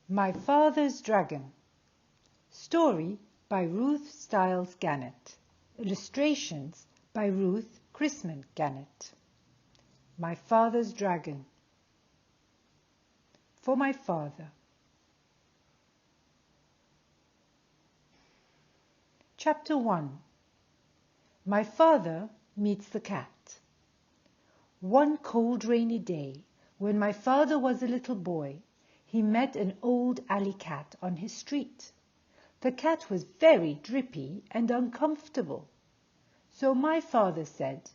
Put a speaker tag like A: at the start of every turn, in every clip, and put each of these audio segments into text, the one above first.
A: My Father's Dragon. Story by Ruth Stiles Gannett. Illustrations by Ruth Gannett. My Father's Dragon. For my father. Chapter 1. My father meets the cat. One cold rainy day, when my father was a little boy, he met an old alley cat on his street. The cat was very drippy and uncomfortable. So my father said,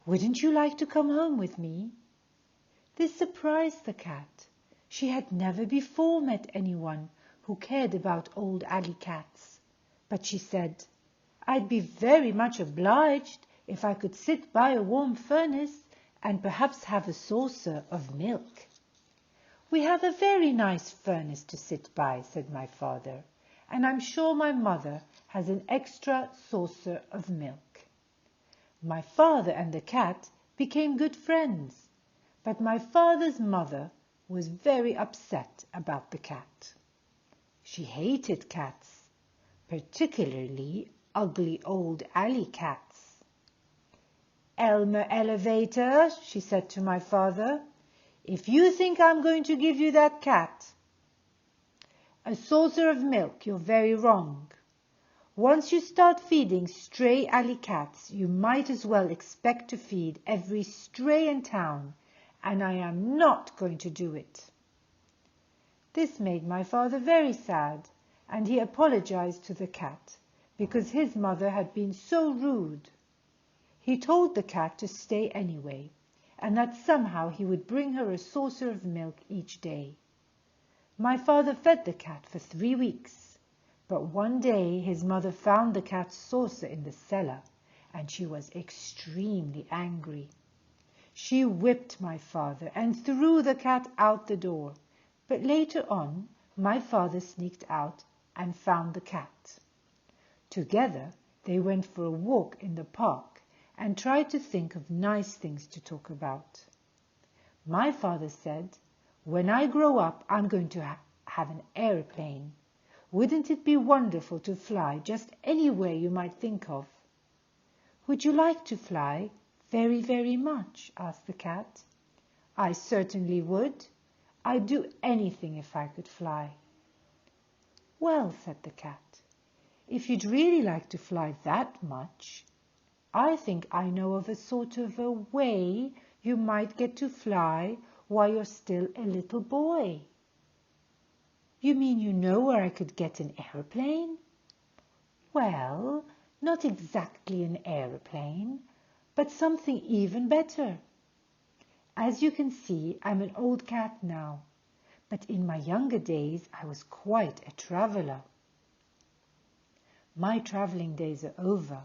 A: "Wouldn't you like to come home with me?" This surprised the cat. She had never before met anyone who cared about old alley cats. But she said, "I'd be very much obliged if I could sit by a warm furnace and perhaps have a saucer of milk." "We have a very nice furnace to sit by," said my father, "and I'm sure my mother has an extra saucer of milk." My father and the cat became good friends, but my father's mother was very upset about the cat. She hated cats, particularly ugly old alley cats. "Elmer Elevator," she said to my father, "if you think I'm going to give you that cat, a saucer of milk, you're very wrong. Once you start feeding stray alley cats, you might as well expect to feed every stray in town, and I am not going to do it." This made my father very sad, and he apologized to the cat because his mother had been so rude. He told the cat to stay anyway, and that somehow he would bring her a saucer of milk each day. My father fed the cat for 3 weeks, but one day his mother found the cat's saucer in the cellar, and she was extremely angry. She whipped my father and threw the cat out the door, but later on my father sneaked out and found the cat. Together they went for a walk in the park and tried to think of nice things to talk about. My father said, "When I grow up, I'm going to have an aeroplane. Wouldn't it be wonderful to fly just anywhere you might think of?" "Would you like to fly very, very much?" asked the cat. "I certainly would. I'd do anything if I could fly." "Well," said the cat, "if you'd really like to fly that much, I think I know of a sort of a way you might get to fly while you're still a little boy." "You mean you know where I could get an aeroplane?" "Well, not exactly an aeroplane, but something even better. As you can see, I'm an old cat now, but in my younger days I was quite a traveler. My traveling days are over.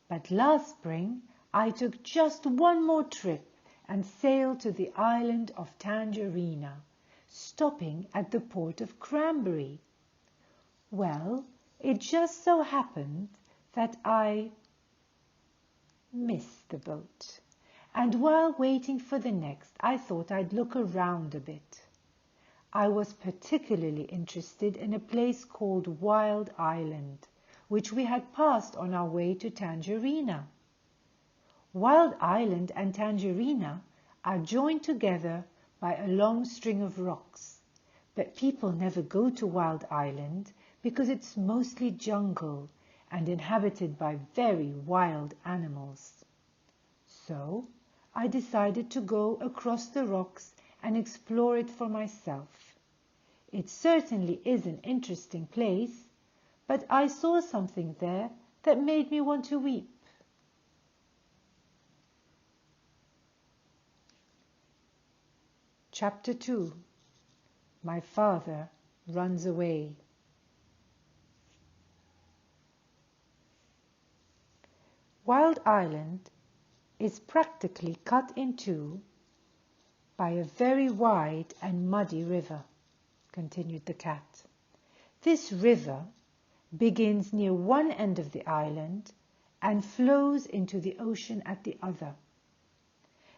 A: But last spring I took just one more trip and sailed to the island of Tangerina, stopping at the port of Cranberry. Well, it just so happened that I missed the boat, and while waiting for the next, I thought I'd look around a bit. I was particularly interested in a place called Wild Island, which we had passed on our way to Tangerina. Wild Island and Tangerina are joined together by a long string of rocks, but people never go to Wild Island because it's mostly jungle and inhabited by very wild animals. So I decided to go across the rocks and explore it for myself. It certainly is an interesting place, but I saw something there that made me want to weep. Chapter 2. My father runs away. Wild Island is practically cut in two by a very wide and muddy river, continued the cat. This river begins near one end of the island and flows into the ocean at the other.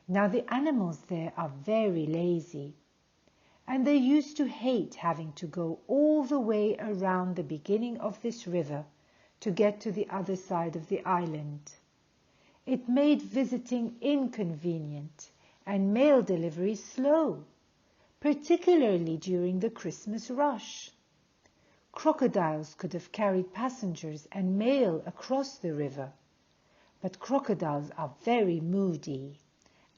A: Now the animals there are very lazy, and they used to hate having to go all the way around the beginning of this river to get to the other side of the island. It made visiting inconvenient and mail delivery slow, particularly during the Christmas rush. Crocodiles could have carried passengers and mail across the river, but crocodiles are very moody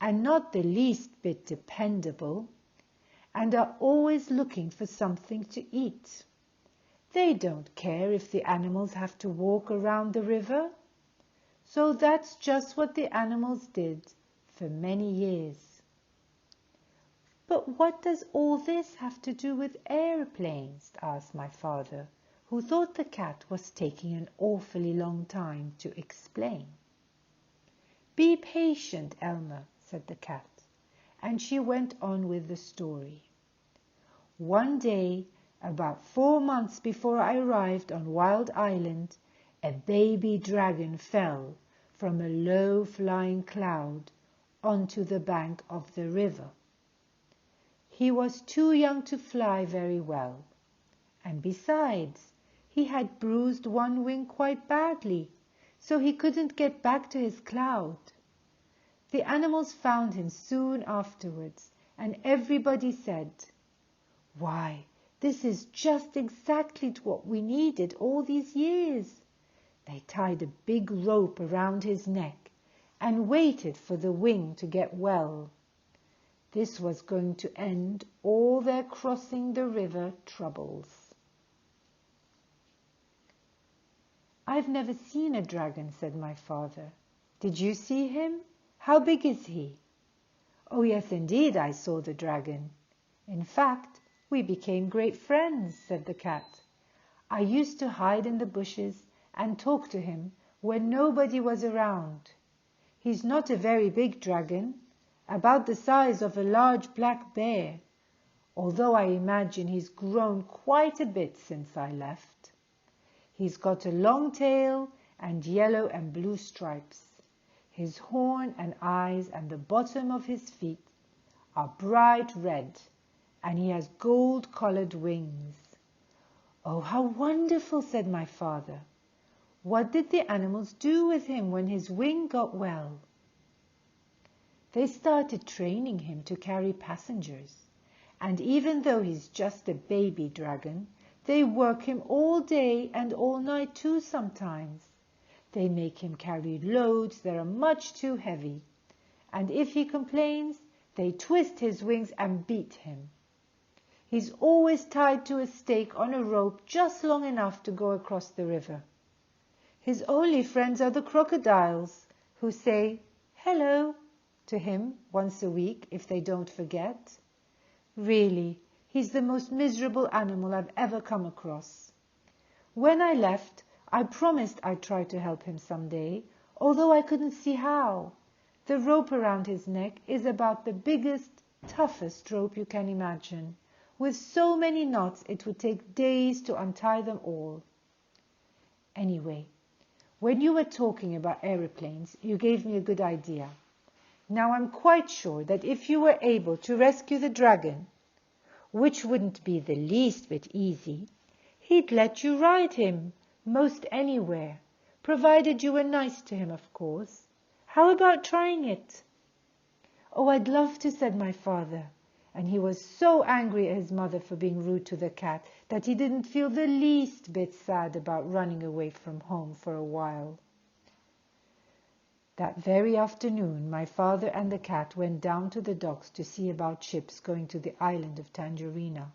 A: and not the least bit dependable, and are always looking for something to eat. They don't care if the animals have to walk around the river. So that's just what the animals did for many years. But what does all this have to do with airplanes? Asked my father, who thought the cat was taking an awfully long time to explain. Be patient, Elmer, said the cat, and she went on with the story. One day, about 4 months before I arrived on Wild Island, a baby dragon fell from a low-flying cloud onto the bank of the river. He was too young to fly very well, and besides, he had bruised one wing quite badly, so he couldn't get back to his cloud. The animals found him soon afterwards, and everybody said, "Why, this is just exactly what we needed all these years." They tied a big rope around his neck and waited for the wing to get well. This was going to end all their crossing the river troubles. "I've never seen a dragon," said my father. "Did you see him? How big is he?" "Oh, yes, indeed, I saw the dragon. In fact, we became great friends," said the cat. "I used to hide in the bushes and talk to him when nobody was around. He's not a very big dragon, about the size of a large black bear, although I imagine he's grown quite a bit since I left. He's got a long tail and yellow and blue stripes. His horn and eyes and the bottom of his feet are bright red, and he has gold-colored wings." "Oh, how wonderful," said my father. "What did the animals do with him when his wing got well?" "They started training him to carry passengers, and even though he's just a baby dragon, they work him all day and all night too sometimes. They make him carry loads that are much too heavy, and if he complains, they twist his wings and beat him. He's always tied to a stake on a rope just long enough to go across the river. His only friends are the crocodiles, who say hello to him once a week if they don't forget. Really, he's the most miserable animal I've ever come across. When I left, I promised I'd try to help him someday, although I couldn't see how. The rope around his neck is about the biggest, toughest rope you can imagine, with so many knots it would take days to untie them all. Anyway, when you were talking about aeroplanes, you gave me a good idea. Now I'm quite sure that if you were able to rescue the dragon, which wouldn't be the least bit easy, he'd let you ride him most anywhere, provided you were nice to him, of course. How about trying it?" "Oh, I'd love to," said my father, and he was so angry at his mother for being rude to the cat that he didn't feel the least bit sad about running away from home for a while. That very afternoon, my father and the cat went down to the docks to see about ships going to the island of Tangerina.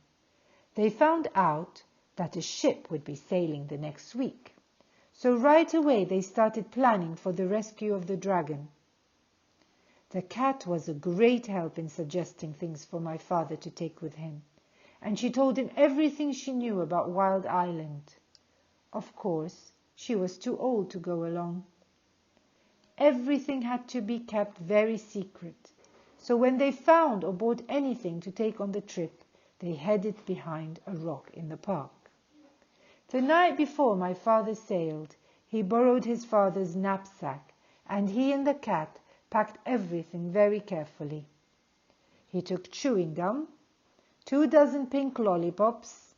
A: They found out that a ship would be sailing the next week, so right away they started planning for the rescue of the dragon. The cat was a great help in suggesting things for my father to take with him, and she told him everything she knew about Wild Island. Of course, she was too old to go along. Everything had to be kept very secret, so when they found or bought anything to take on the trip, they headed behind a rock in the park. The night before my father sailed, he borrowed his father's knapsack, and he and the cat packed everything very carefully. He took chewing gum, 2 dozen pink lollipops,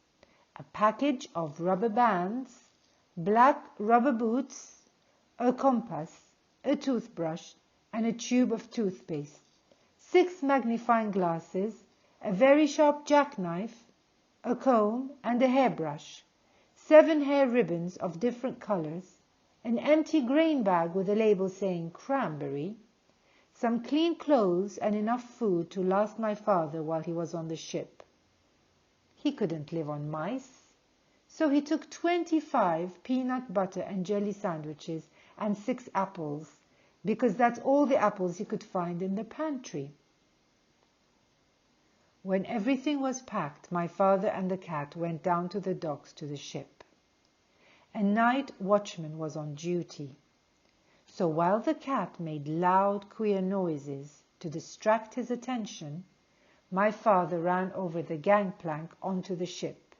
A: a package of rubber bands, black rubber boots, a compass, a toothbrush, and a tube of toothpaste, 6 magnifying glasses, a very sharp jackknife, a comb and a hairbrush, 7 hair ribbons of different colors, an empty grain bag with a label saying cranberry, some clean clothes and enough food to last my father while he was on the ship. He couldn't live on mice, so he took 25 peanut butter and jelly sandwiches and 6 apples, because that's all the apples he could find in the pantry. When everything was packed, my father and the cat went down to the docks to the ship. A night watchman was on duty. So while the cat made loud, queer noises to distract his attention, my father ran over the gangplank onto the ship.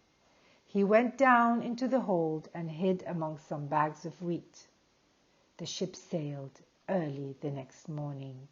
A: He went down into the hold and hid among some bags of wheat. The ship sailed early the next morning.